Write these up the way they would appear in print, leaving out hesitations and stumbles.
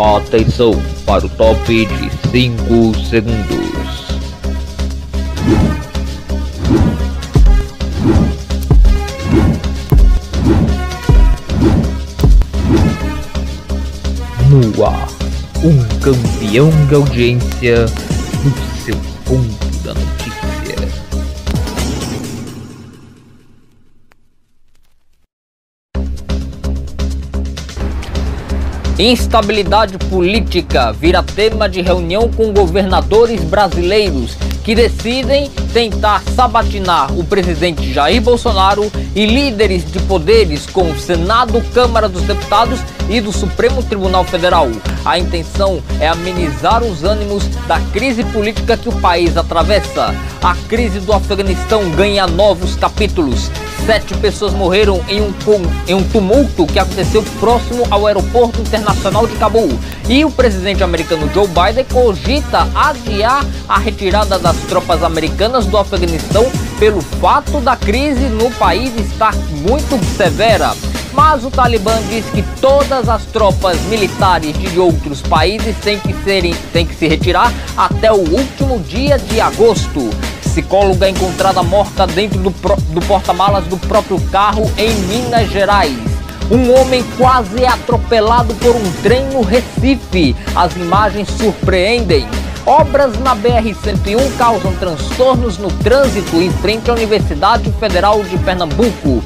Atenção para o top de 5 segundos. No ar, um campeão de audiência no seu ponto da notícia. Instabilidade política vira tema de reunião com governadores brasileiros que decidem tentar sabatinar o presidente Jair Bolsonaro e líderes de poderes como o Senado, Câmara dos Deputados e do Supremo Tribunal Federal. A intenção é amenizar os ânimos da crise política que o país atravessa. A crise do Afeganistão ganha novos capítulos. 7 pessoas morreram em um tumulto que aconteceu próximo ao aeroporto internacional de Cabul. E o presidente americano Joe Biden cogita adiar a retirada das tropas americanas do Afeganistão pelo fato da crise no país estar muito severa. Mas o Talibã diz que todas as tropas militares de outros países têm que se retirar até o último dia de agosto. Psicóloga encontrada morta dentro do porta-malas do próprio carro em Minas Gerais. Um homem quase é atropelado por um trem no Recife. As imagens surpreendem. Obras na BR-101 causam transtornos no trânsito em frente à Universidade Federal de Pernambuco.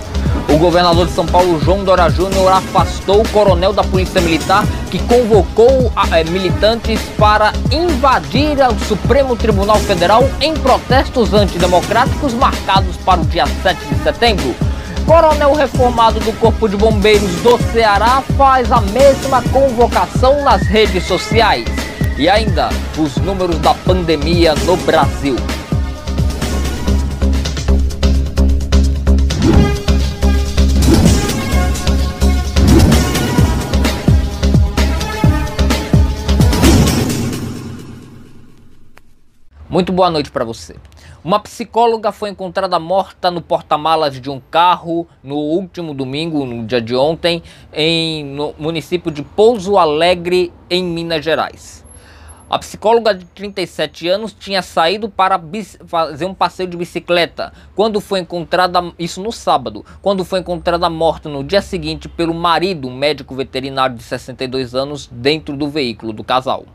O governador de São Paulo, João Dória Júnior, afastou o coronel da Polícia Militar que convocou militantes para invadir o Supremo Tribunal Federal em protestos antidemocráticos marcados para o dia 7 de setembro. Coronel reformado do Corpo de Bombeiros do Ceará faz a mesma convocação nas redes sociais. E ainda, os números da pandemia no Brasil. Muito boa noite para você. Uma psicóloga foi encontrada morta no porta-malas de um carro no último domingo, no dia de ontem, no município de Pouso Alegre, em Minas Gerais. A psicóloga de 37 anos tinha saído para fazer um passeio de bicicleta, quando foi encontrada, isso no sábado, quando foi encontrada morta no dia seguinte pelo marido, um médico veterinário de 62 anos, dentro do veículo do casal.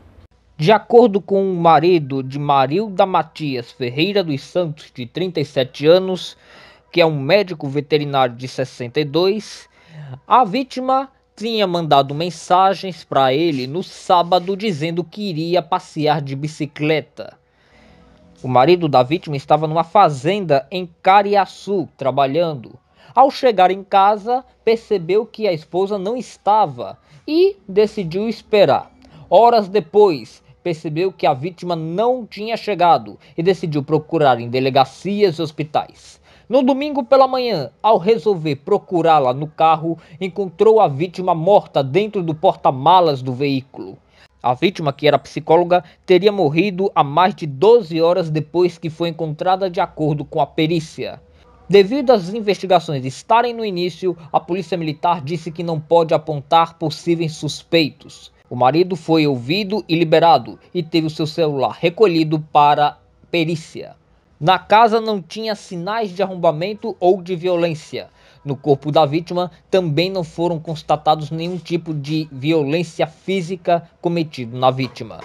De acordo com o marido de Marilda Matias Ferreira dos Santos, de 37 anos, que é um médico veterinário de 62, a vítima tinha mandado mensagens para ele no sábado dizendo que iria passear de bicicleta. O marido da vítima estava numa fazenda em Cariaçu, trabalhando. Ao chegar em casa, percebeu que a esposa não estava e decidiu esperar. Horas depois, percebeu que a vítima não tinha chegado e decidiu procurar em delegacias e hospitais. No domingo pela manhã, ao resolver procurá-la no carro, encontrou a vítima morta dentro do porta-malas do veículo. A vítima, que era psicóloga, teria morrido há mais de 12 horas depois que foi encontrada, de acordo com a perícia. Devido às investigações estarem no início, a Polícia Militar disse que não pode apontar possíveis suspeitos. O marido foi ouvido e liberado e teve o seu celular recolhido para perícia. Na casa não tinha sinais de arrombamento ou de violência. No corpo da vítima também não foram constatados nenhum tipo de violência física cometido na vítima.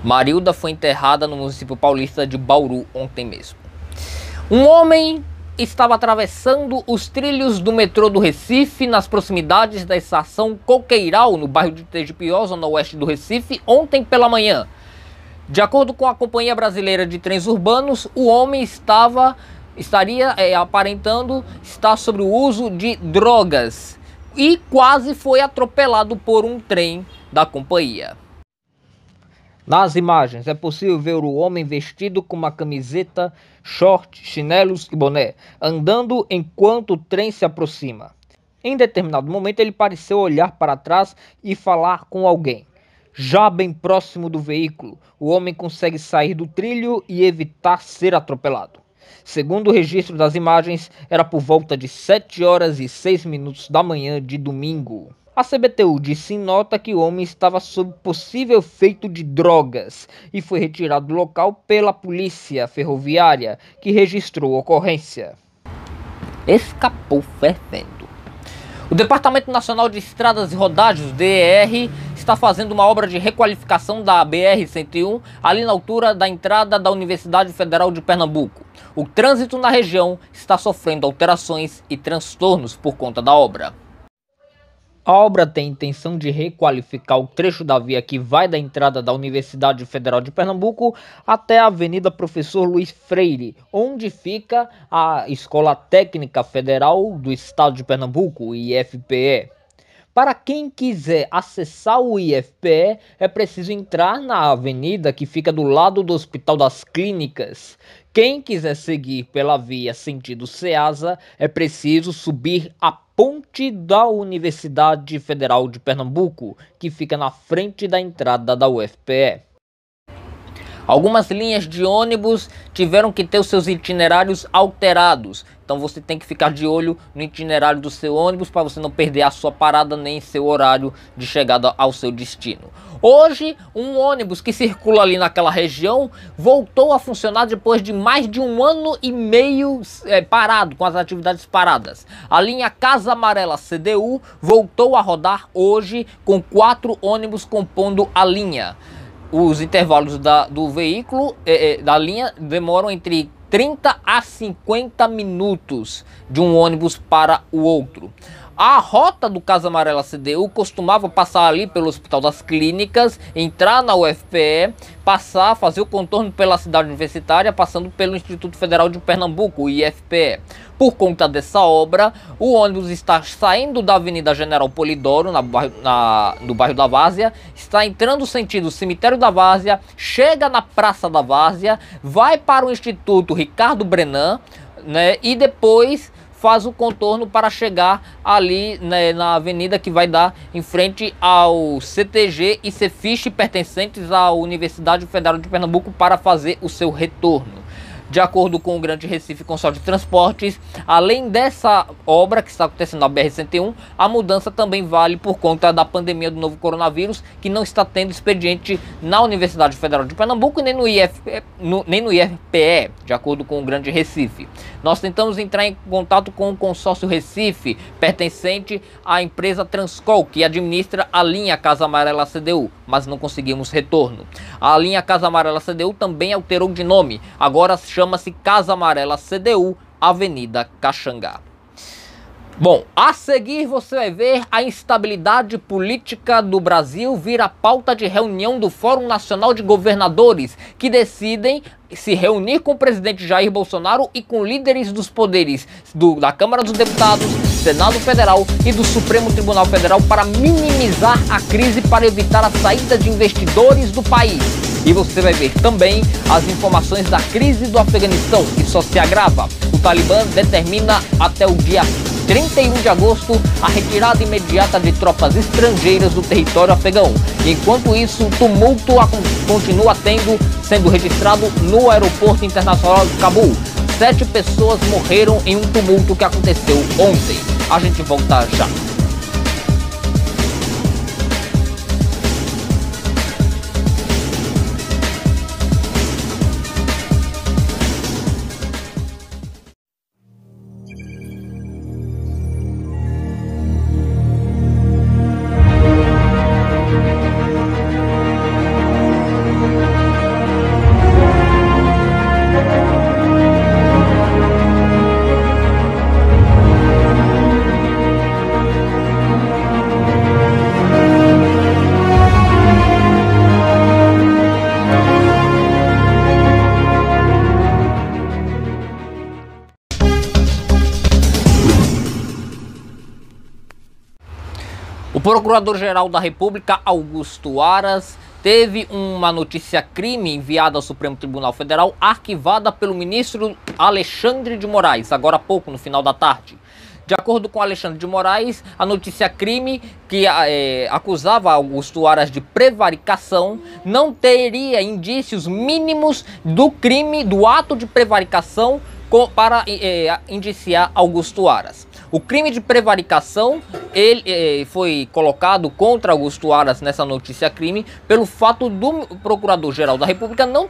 Marilda foi enterrada no município paulista de Bauru ontem mesmo. Um homem estava atravessando os trilhos do metrô do Recife, nas proximidades da estação Coqueiral, no bairro de Tegipió, zona oeste do Recife, ontem pela manhã. De acordo com a Companhia Brasileira de Trens Urbanos, o homem estaria aparentando estar sobre o uso de drogas e quase foi atropelado por um trem da companhia. Nas imagens é possível ver o homem vestido com uma camiseta, short, chinelos e boné, andando enquanto o trem se aproxima. Em determinado momento ele pareceu olhar para trás e falar com alguém. Já bem próximo do veículo, o homem consegue sair do trilho e evitar ser atropelado. Segundo o registro das imagens, era por volta de 7 horas e 6 minutos da manhã de domingo. A CBTU disse em nota que o homem estava sob possível efeito de drogas e foi retirado do local pela polícia ferroviária, que registrou a ocorrência. Escapou fervendo. O Departamento Nacional de Estradas e Rodagens, DER, está fazendo uma obra de requalificação da BR-101 ali na altura da entrada da Universidade Federal de Pernambuco. O trânsito na região está sofrendo alterações e transtornos por conta da obra. A obra tem a intenção de requalificar o trecho da via que vai da entrada da Universidade Federal de Pernambuco até a Avenida Professor Luiz Freire, onde fica a Escola Técnica Federal do Estado de Pernambuco, o IFPE. Para quem quiser acessar o IFPE, é preciso entrar na avenida que fica do lado do Hospital das Clínicas. Quem quiser seguir pela via sentido Ceasa, é preciso subir a ponte da Universidade Federal de Pernambuco, que fica na frente da entrada da UFPE. Algumas linhas de ônibus tiveram que ter os seus itinerários alterados. Então você tem que ficar de olho no itinerário do seu ônibus para você não perder a sua parada nem seu horário de chegada ao seu destino. Hoje, um ônibus que circula ali naquela região voltou a funcionar depois de mais de 1 ano e meio parado, com as atividades paradas. A linha Casa Amarela CDU voltou a rodar hoje com 4 ônibus compondo a linha. Os intervalos do veículo, da linha, demoram entre 30 a 50 minutos de um ônibus para o outro. A rota do Casa Amarela CDU costumava passar ali pelo Hospital das Clínicas, entrar na UFPE, passar, fazer o contorno pela cidade universitária, passando pelo Instituto Federal de Pernambuco, o IFPE. Por conta dessa obra, o ônibus está saindo da Avenida General Polidoro, no bairro da Várzea, está entrando sentido Cemitério da Várzea, chega na Praça da Várzea, vai para o Instituto Ricardo Brenan, né, e depois faz o contorno para chegar ali, né, na avenida que vai dar em frente ao CTG e Cefiche pertencentes à Universidade Federal de Pernambuco para fazer o seu retorno. De acordo com o Grande Recife Consórcio de Transportes, além dessa obra que está acontecendo na BR-101, a mudança também vale por conta da pandemia do novo coronavírus, que não está tendo expediente na Universidade Federal de Pernambuco e nem no IFPE, de acordo com o Grande Recife. Nós tentamos entrar em contato com o Consórcio Recife, pertencente à empresa Transcol, que administra a linha Casa Amarela CDU, mas não conseguimos retorno. A linha Casa Amarela CDU também alterou de nome, agora chama-se Casa Amarela CDU, Avenida Caxangá. Bom, a seguir você vai ver a instabilidade política do Brasil vir a pauta de reunião do Fórum Nacional de Governadores, que decidem se reunir com o presidente Jair Bolsonaro e com líderes dos poderes da Câmara dos Deputados, Senado Federal e do Supremo Tribunal Federal para minimizar a crise, para evitar a saída de investidores do país. E você vai ver também as informações da crise do Afeganistão, que só se agrava. O Talibã determina até o dia 31 de agosto a retirada imediata de tropas estrangeiras do território afegão. Enquanto isso, o tumulto continua sendo registrado no aeroporto internacional de Cabul. 7 pessoas morreram em um tumulto que aconteceu ontem. A gente volta já. O Procurador-Geral da República, Augusto Aras, teve uma notícia-crime enviada ao Supremo Tribunal Federal, arquivada pelo ministro Alexandre de Moraes, agora há pouco, no final da tarde. De acordo com Alexandre de Moraes, a notícia-crime que acusava Augusto Aras de prevaricação não teria indícios mínimos do crime, do ato de prevaricação para indiciar Augusto Aras. O crime de prevaricação ele foi colocado contra Augusto Aras nessa notícia crime pelo fato do Procurador-Geral da República não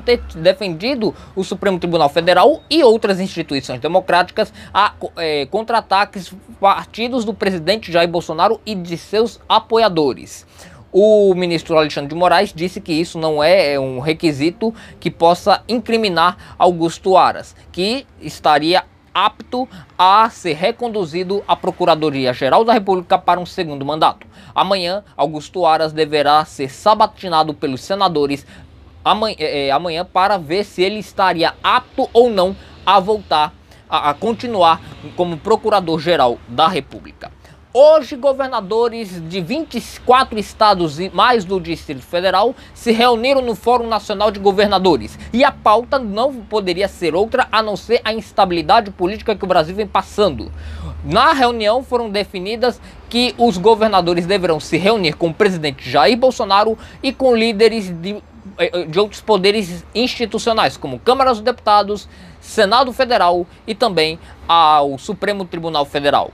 ter defendido o Supremo Tribunal Federal e outras instituições democráticas contra ataques partidos do presidente Jair Bolsonaro e de seus apoiadores. O ministro Alexandre de Moraes disse que isso não é um requisito que possa incriminar Augusto Aras, que estaria apto a ser reconduzido à Procuradoria-Geral da República para um segundo mandato. Amanhã, Augusto Aras deverá ser sabatinado pelos senadores amanhã para ver se ele estaria apto ou não a voltar a continuar como Procurador-Geral da República. Hoje, governadores de 24 estados e mais do Distrito Federal se reuniram no Fórum Nacional de Governadores. E a pauta não poderia ser outra a não ser a instabilidade política que o Brasil vem passando. Na reunião foram definidas que os governadores deverão se reunir com o presidente Jair Bolsonaro e com líderes de outros poderes institucionais, como Câmara dos Deputados, Senado Federal e também ao Supremo Tribunal Federal.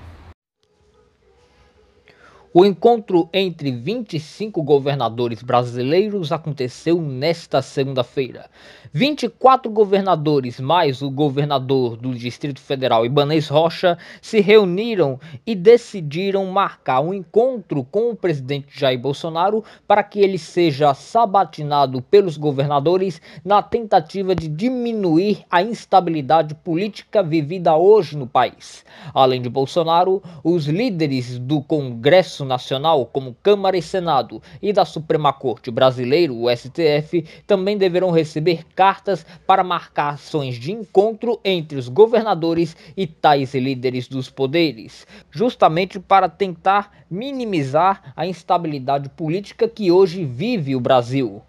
O encontro entre 25 governadores brasileiros aconteceu nesta segunda-feira. 24 governadores, mais o governador do Distrito Federal, Ibanez Rocha, se reuniram e decidiram marcar um encontro com o presidente Jair Bolsonaro para que ele seja sabatinado pelos governadores na tentativa de diminuir a instabilidade política vivida hoje no país. Além de Bolsonaro, os líderes do Congresso Nacional, como Câmara e Senado, e da Suprema Corte Brasileira, o STF, também deverão receber cartas para marcações de encontro entre os governadores e tais líderes dos poderes, justamente para tentar minimizar a instabilidade política que hoje vive o Brasil.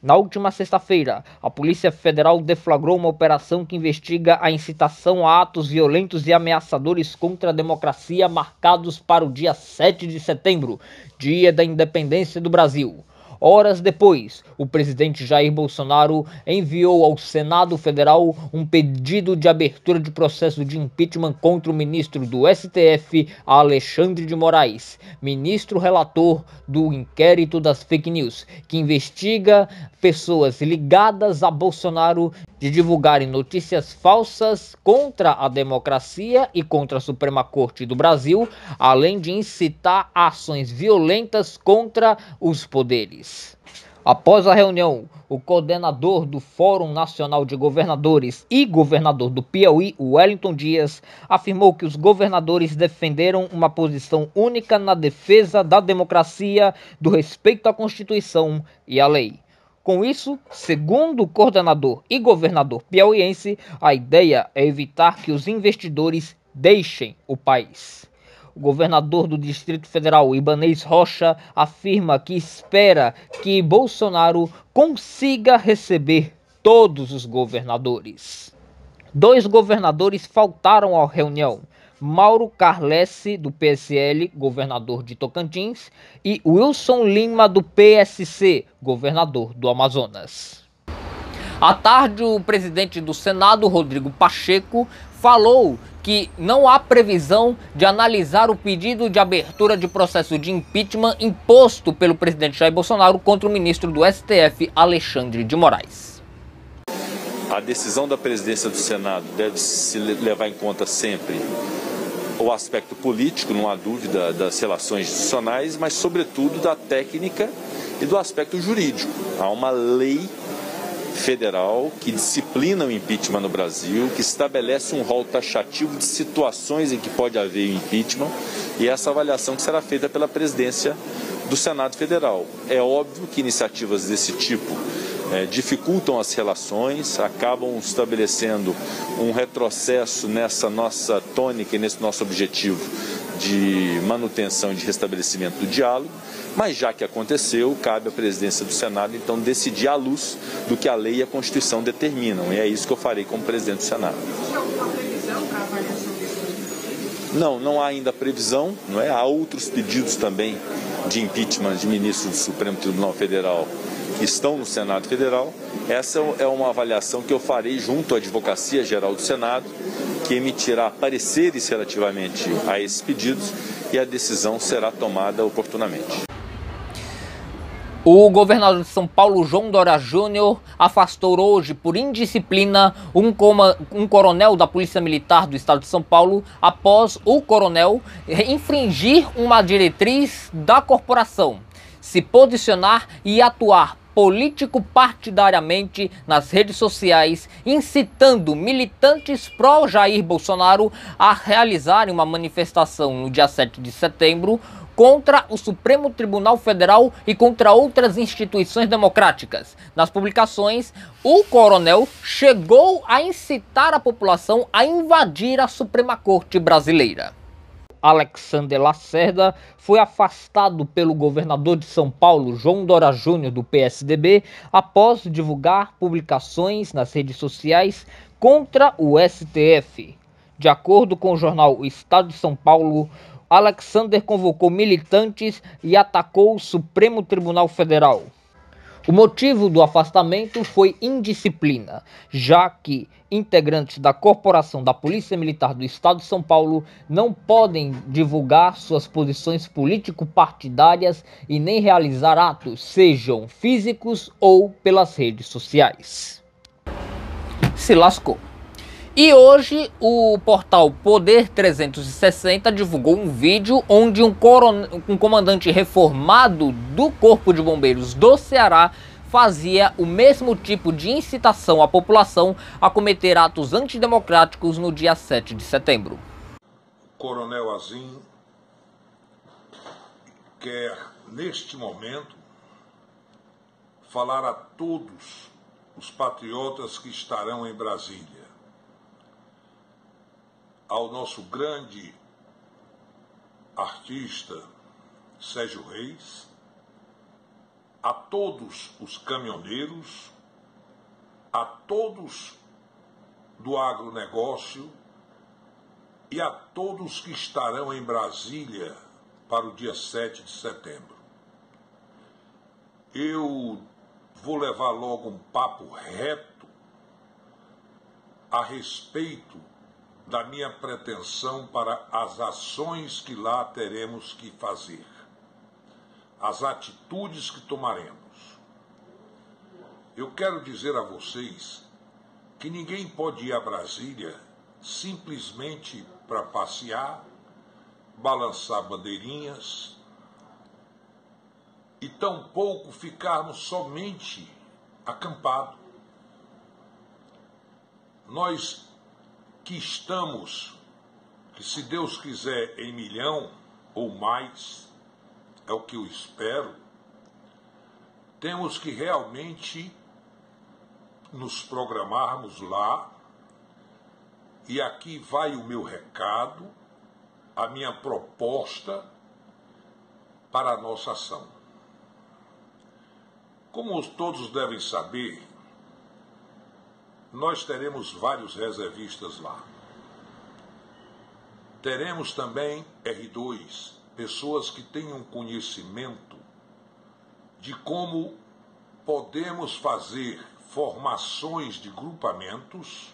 Na última sexta-feira, a Polícia Federal deflagrou uma operação que investiga a incitação a atos violentos e ameaçadores contra a democracia marcados para o dia 7 de setembro, dia da independência do Brasil. Horas depois, o presidente Jair Bolsonaro enviou ao Senado Federal um pedido de abertura de processo de impeachment contra o ministro do STF, Alexandre de Moraes, ministro relator do inquérito das fake news, que investiga pessoas ligadas a Bolsonaro de divulgarem notícias falsas contra a democracia e contra a Suprema Corte do Brasil, além de incitar ações violentas contra os poderes. Após a reunião, o coordenador do Fórum Nacional de Governadores e governador do Piauí, Wellington Dias, afirmou que os governadores defenderam uma posição única na defesa da democracia, do respeito à Constituição e à lei. Com isso, segundo o coordenador e governador piauiense, a ideia é evitar que os investidores deixem o país. O governador do Distrito Federal, Ibanez Rocha, afirma que espera que Bolsonaro consiga receber todos os governadores. 2 governadores faltaram à reunião: Mauro Carlesse, do PSL, governador de Tocantins, e Wilson Lima, do PSC, governador do Amazonas. À tarde, o presidente do Senado, Rodrigo Pacheco, falou que não há previsão de analisar o pedido de abertura de processo de impeachment imposto pelo presidente Jair Bolsonaro contra o ministro do STF, Alexandre de Moraes. A decisão da presidência do Senado deve se levar em conta sempre o aspecto político, não há dúvida, das relações institucionais, mas sobretudo da técnica e do aspecto jurídico. Há uma lei federal que disciplina o impeachment no Brasil, que estabelece um rol taxativo de situações em que pode haver impeachment, e essa avaliação que será feita pela presidência do Senado Federal. É óbvio que iniciativas desse tipo dificultam as relações, acabam estabelecendo um retrocesso nessa nossa tônica e nesse nosso objetivo de manutenção e de restabelecimento do diálogo, mas já que aconteceu, cabe à presidência do Senado, então, decidir à luz do que a lei e a Constituição determinam, e é isso que eu farei como presidente do Senado. Tem alguma previsão para a avaliação desse? Não há ainda previsão, não é? Há outros pedidos também de impeachment de ministros do Supremo Tribunal Federal que estão no Senado Federal. Essa é uma avaliação que eu farei junto à Advocacia Geral do Senado, que emitirá pareceres relativamente a esses pedidos e a decisão será tomada oportunamente. O governador de São Paulo, João Dória Júnior, afastou hoje por indisciplina um coronel da Polícia Militar do Estado de São Paulo após o coronel infringir uma diretriz da corporação, se posicionar e atuar político-partidariamente nas redes sociais, incitando militantes pró-Jair Bolsonaro a realizarem uma manifestação no dia 7 de setembro contra o Supremo Tribunal Federal e contra outras instituições democráticas. Nas publicações, o coronel chegou a incitar a população a invadir a Suprema Corte brasileira. Alexander Lacerda foi afastado pelo governador de São Paulo, João Dória Júnior, do PSDB, após divulgar publicações nas redes sociais contra o STF. De acordo com o jornal O Estado de São Paulo, Alexander convocou militantes e atacou o Supremo Tribunal Federal. O motivo do afastamento foi indisciplina, já que integrantes da corporação da Polícia Militar do Estado de São Paulo não podem divulgar suas posições político-partidárias e nem realizar atos, sejam físicos ou pelas redes sociais. Se lascou. E hoje o portal Poder 360 divulgou um vídeo onde um comandante reformado do Corpo de Bombeiros do Ceará fazia o mesmo tipo de incitação à população a cometer atos antidemocráticos no dia 7 de setembro. O Coronel Azim quer, neste momento, falar a todos os patriotas que estarão em Brasília, ao nosso grande artista Sérgio Reis, a todos os caminhoneiros, a todos do agronegócio e a todos que estarão em Brasília para o dia 7 de setembro. Eu vou levar logo um papo reto a respeito da minha pretensão para as ações que lá teremos que fazer, as atitudes que tomaremos. Eu quero dizer a vocês que ninguém pode ir a Brasília simplesmente para passear, balançar bandeirinhas e tampouco ficarmos somente acampados. Nós que estamos, que se Deus quiser, em 1 milhão ou mais, é o que eu espero, temos que realmente nos programarmos lá, e aqui vai o meu recado, a minha proposta para a nossa ação. Como todos devem saber, nós teremos vários reservistas lá. Teremos também R2, pessoas que tenham conhecimento de como podemos fazer formações de grupamentos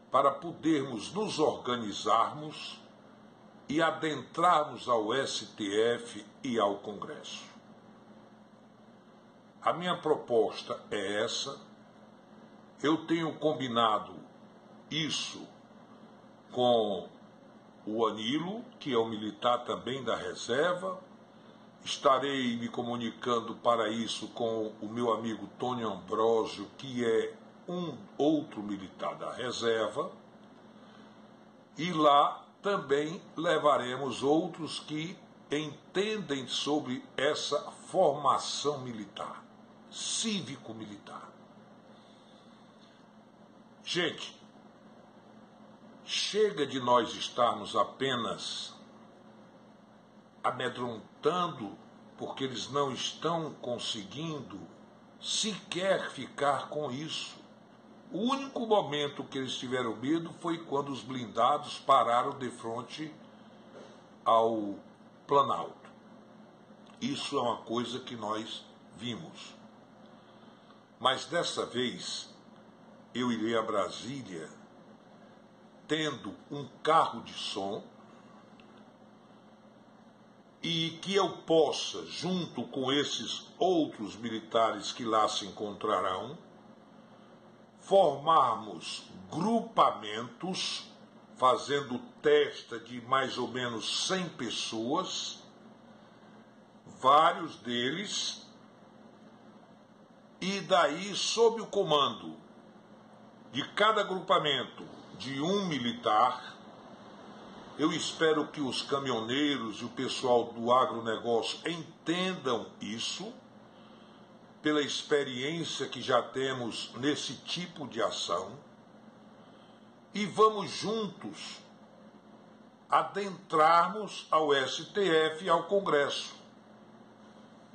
para podermos nos organizarmos e adentrarmos ao STF e ao Congresso. A minha proposta é essa. Eu tenho combinado isso com o Anilo, que é um militar também da reserva. Estarei me comunicando para isso com o meu amigo Tônio Ambrósio, que é um outro militar da reserva. E lá também levaremos outros que entendem sobre essa formação militar, cívico-militar. Gente, chega de nós estarmos apenas amedrontando porque eles não estão conseguindo sequer ficar com isso. O único momento que eles tiveram medo foi quando os blindados pararam de frente ao Planalto. Isso é uma coisa que nós vimos. Mas dessa vez eu irei a Brasília tendo um carro de som e que eu possa, junto com esses outros militares que lá se encontrarão, formarmos grupamentos, fazendo testa de mais ou menos 100 pessoas, vários deles, e daí, sob o comando de cada grupamento de um militar, eu espero que os caminhoneiros e o pessoal do agronegócio entendam isso, pela experiência que já temos nesse tipo de ação, e vamos juntos adentrarmos ao STF e ao Congresso.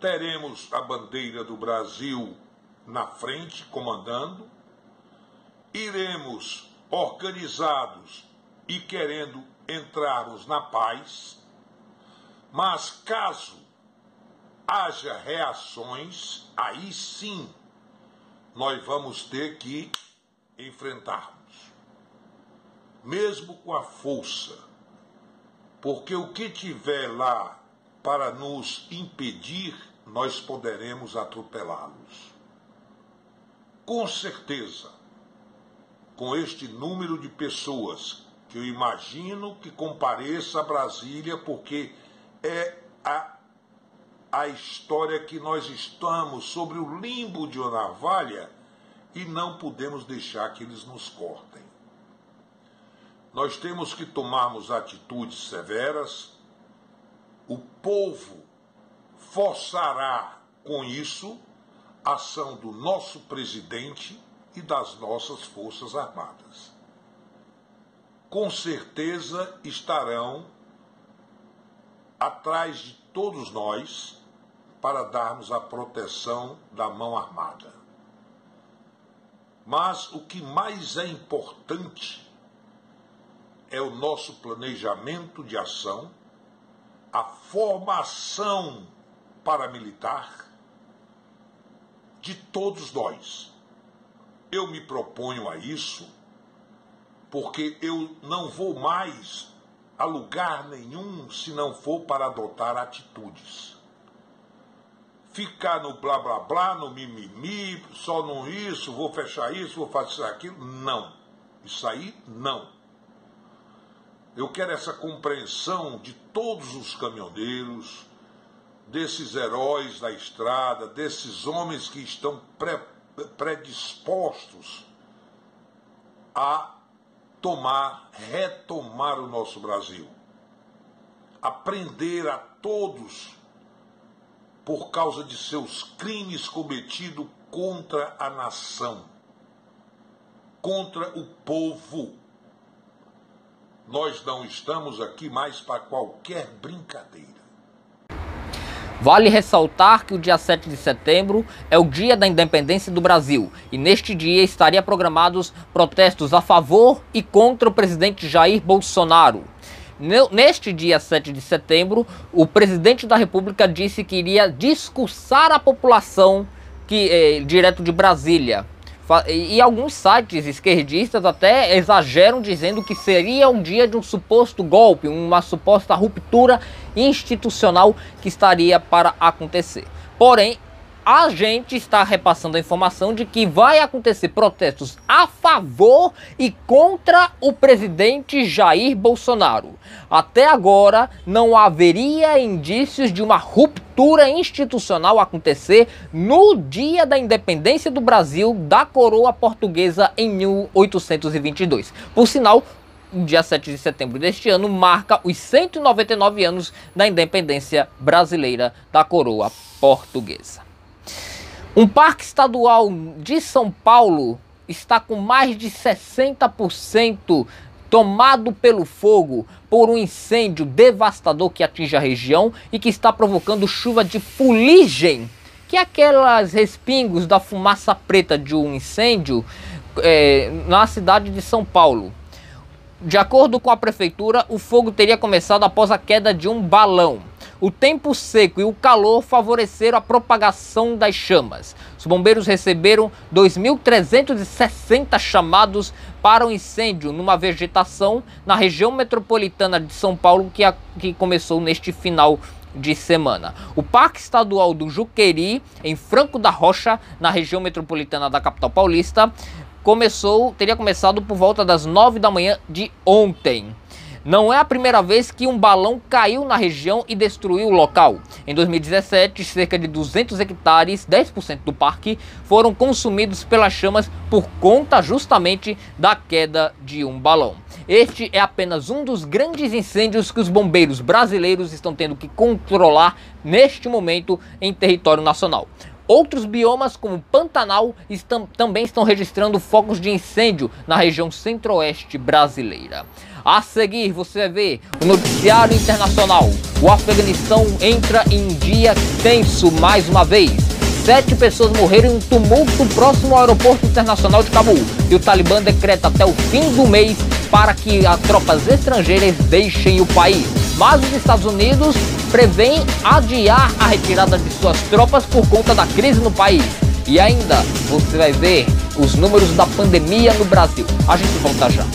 Teremos a bandeira do Brasil na frente, comandando, iremos organizados e querendo entrarmos na paz, mas caso haja reações, aí sim nós vamos ter que enfrentarmos, mesmo com a força, porque o que tiver lá para nos impedir, nós poderemos atropelá-los. Com certeza, com este número de pessoas que eu imagino que compareça a Brasília, porque é a história que nós estamos sobre o limbo de uma navalha e não podemos deixar que eles nos cortem. Nós temos que tomarmos atitudes severas, o povo forçará com isso a ação do nosso presidente e das nossas Forças Armadas. Com certeza estarão atrás de todos nós para darmos a proteção da mão armada. Mas o que mais é importante é o nosso planejamento de ação, a formação paramilitar de todos nós. Eu me proponho a isso porque eu não vou mais a lugar nenhum se não for para adotar atitudes. Ficar no blá blá blá, no mimimi, só no isso, vou fechar isso, vou fazer aquilo. Não. Isso aí, não. Eu quero essa compreensão de todos os caminhoneiros, desses heróis da estrada, desses homens que estão predispostos a retomar o nosso Brasil. Aprender a todos por causa de seus crimes cometidos contra a nação, contra o povo. Nós não estamos aqui mais para qualquer brincadeira. Vale ressaltar que o dia 7 de setembro é o dia da independência do Brasil e neste dia estaria programados protestos a favor e contra o presidente Jair Bolsonaro. Neste dia 7 de setembro, o presidente da República disse que iria discursar à população direto de Brasília. E alguns sites esquerdistas até exageram dizendo que seria um dia de um suposto golpe, uma suposta ruptura institucional que estaria para acontecer. Porém, a gente está repassando a informação de que vai acontecer protestos a favor e contra o presidente Jair Bolsonaro. Até agora, não haveria indícios de uma ruptura institucional acontecer no dia da independência do Brasil da coroa portuguesa em 1822. Por sinal, o dia 7 de setembro deste ano marca os 199 anos da independência brasileira da coroa portuguesa. Um parque estadual de São Paulo está com mais de 60% tomado pelo fogo por um incêndio devastador que atinge a região e que está provocando chuva de fuligem, que é aqueles respingos da fumaça preta de um incêndio na cidade de São Paulo. De acordo com a prefeitura, o fogo teria começado após a queda de um balão. O tempo seco e o calor favoreceram a propagação das chamas. Os bombeiros receberam 2.360 chamados para o incêndio numa vegetação na região metropolitana de São Paulo que começou neste final de semana. O Parque Estadual do Juqueri, em Franco da Rocha, na região metropolitana da capital paulista, teria começado por volta das 9 da manhã de ontem. Não é a primeira vez que um balão caiu na região e destruiu o local. Em 2017, cerca de 200 hectares, 10% do parque, foram consumidos pelas chamas por conta justamente da queda de um balão. Este é apenas um dos grandes incêndios que os bombeiros brasileiros estão tendo que controlar neste momento em território nacional. Outros biomas, como o Pantanal, também estão registrando focos de incêndio na região centro-oeste brasileira. A seguir, você vai ver o noticiário internacional. O Afeganistão entra em dia tenso mais uma vez. 7 pessoas morreram em um tumulto próximo ao aeroporto internacional de Cabul. E o Talibã decreta até o fim do mês para que as tropas estrangeiras deixem o país. Mas os Estados Unidos prevêem adiar a retirada de suas tropas por conta da crise no país. E ainda, você vai ver os números da pandemia no Brasil. A gente volta já.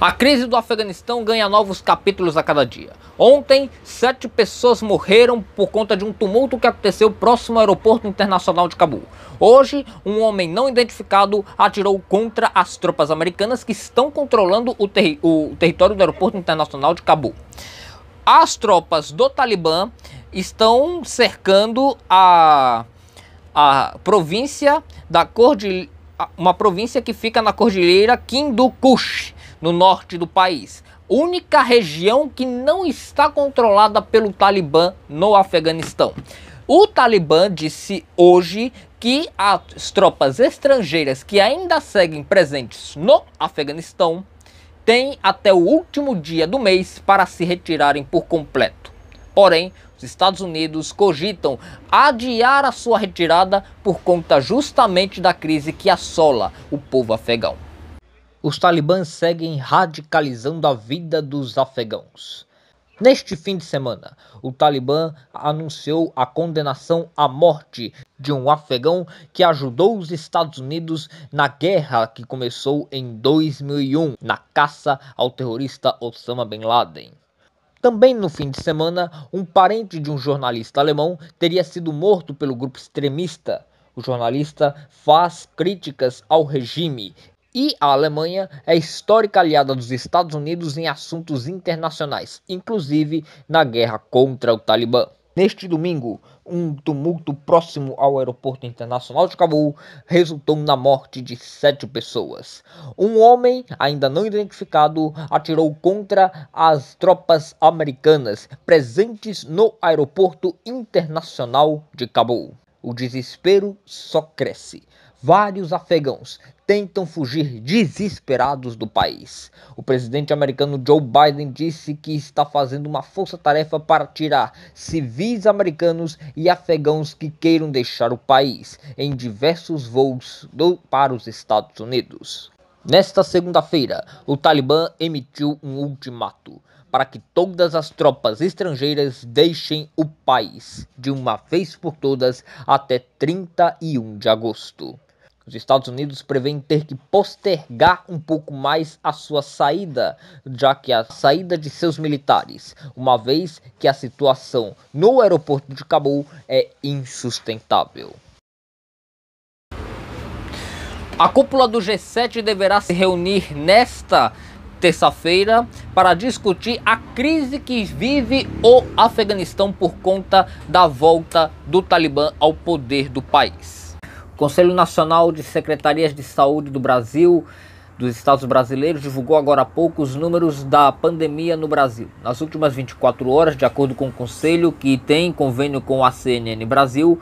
A crise do Afeganistão ganha novos capítulos a cada dia. Ontem, 7 pessoas morreram por conta de um tumulto que aconteceu próximo ao aeroporto internacional de Cabul. Hoje, um homem não identificado atirou contra as tropas americanas que estão controlando o território do aeroporto internacional de Cabul. As tropas do Talibã estão cercando a província da uma província que fica na cordilheira Hindu Kush, no norte do país. Única região que não está controlada pelo Talibã no Afeganistão. O Talibã disse hoje que as tropas estrangeiras que ainda seguem presentes no Afeganistão têm até o último dia do mês para se retirarem por completo. Porém, os Estados Unidos cogitam adiar a sua retirada por conta justamente da crise que assola o povo afegão. Os talibãs seguem radicalizando a vida dos afegãos. Neste fim de semana, o Talibã anunciou a condenação à morte de um afegão que ajudou os Estados Unidos na guerra que começou em 2001, na caça ao terrorista Osama Bin Laden. Também no fim de semana, um parente de um jornalista alemão teria sido morto pelo grupo extremista. O jornalista faz críticas ao regime. E a Alemanha é histórica aliada dos Estados Unidos em assuntos internacionais, inclusive na guerra contra o Talibã. Neste domingo, um tumulto próximo ao aeroporto internacional de Cabul resultou na morte de 7 pessoas. Um homem, ainda não identificado, atirou contra as tropas americanas presentes no aeroporto internacional de Cabul. O desespero só cresce. Vários afegãos tentam fugir desesperados do país. O presidente americano Joe Biden disse que está fazendo uma força-tarefa para tirar civis americanos e afegãos que queiram deixar o país em diversos voos para os Estados Unidos. Nesta segunda-feira, o Talibã emitiu um ultimato para que todas as tropas estrangeiras deixem o país de uma vez por todas até 31 de agosto. Os Estados Unidos prevêem ter que postergar um pouco mais a sua saída, já que a saída de seus militares, uma vez que a situação no aeroporto de Cabul é insustentável. A cúpula do G7 deverá se reunir nesta terça-feira para discutir a crise que vive o Afeganistão por conta da volta do Talibã ao poder do país. O Conselho Nacional de Secretarias de Saúde do Brasil, dos Estados brasileiros, divulgou agora há pouco os números da pandemia no Brasil. Nas últimas 24 horas, de acordo com o Conselho, que tem convênio com a CNN Brasil,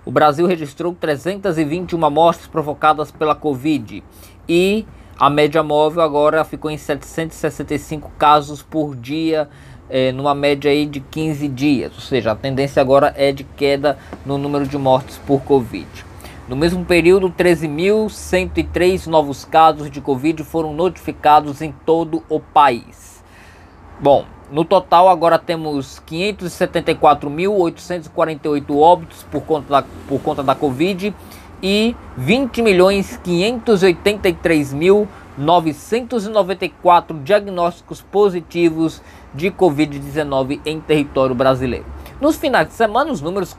o Brasil registrou 321 mortes provocadas pela Covid e a média móvel agora ficou em 765 casos por dia, numa média aí de 15 dias. Ou seja, a tendência agora é de queda no número de mortes por Covid. No mesmo período, 13.103 novos casos de Covid foram notificados em todo o país. Bom, no total agora temos 574.848 óbitos por conta da Covid e 20.583.994 diagnósticos positivos de Covid-19 em território brasileiro. Nos finais de semana, os números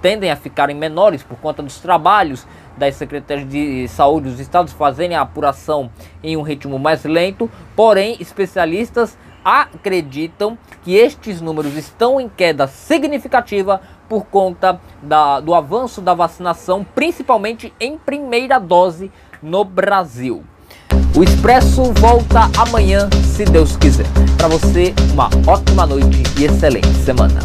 tendem a ficarem menores por conta dos trabalhos das secretarias de saúde dos estados fazerem a apuração em um ritmo mais lento, porém, especialistas acreditam que estes números estão em queda significativa por conta do avanço da vacinação, principalmente em primeira dose no Brasil. O Expresso volta amanhã, se Deus quiser. Para você, uma ótima noite e excelente semana.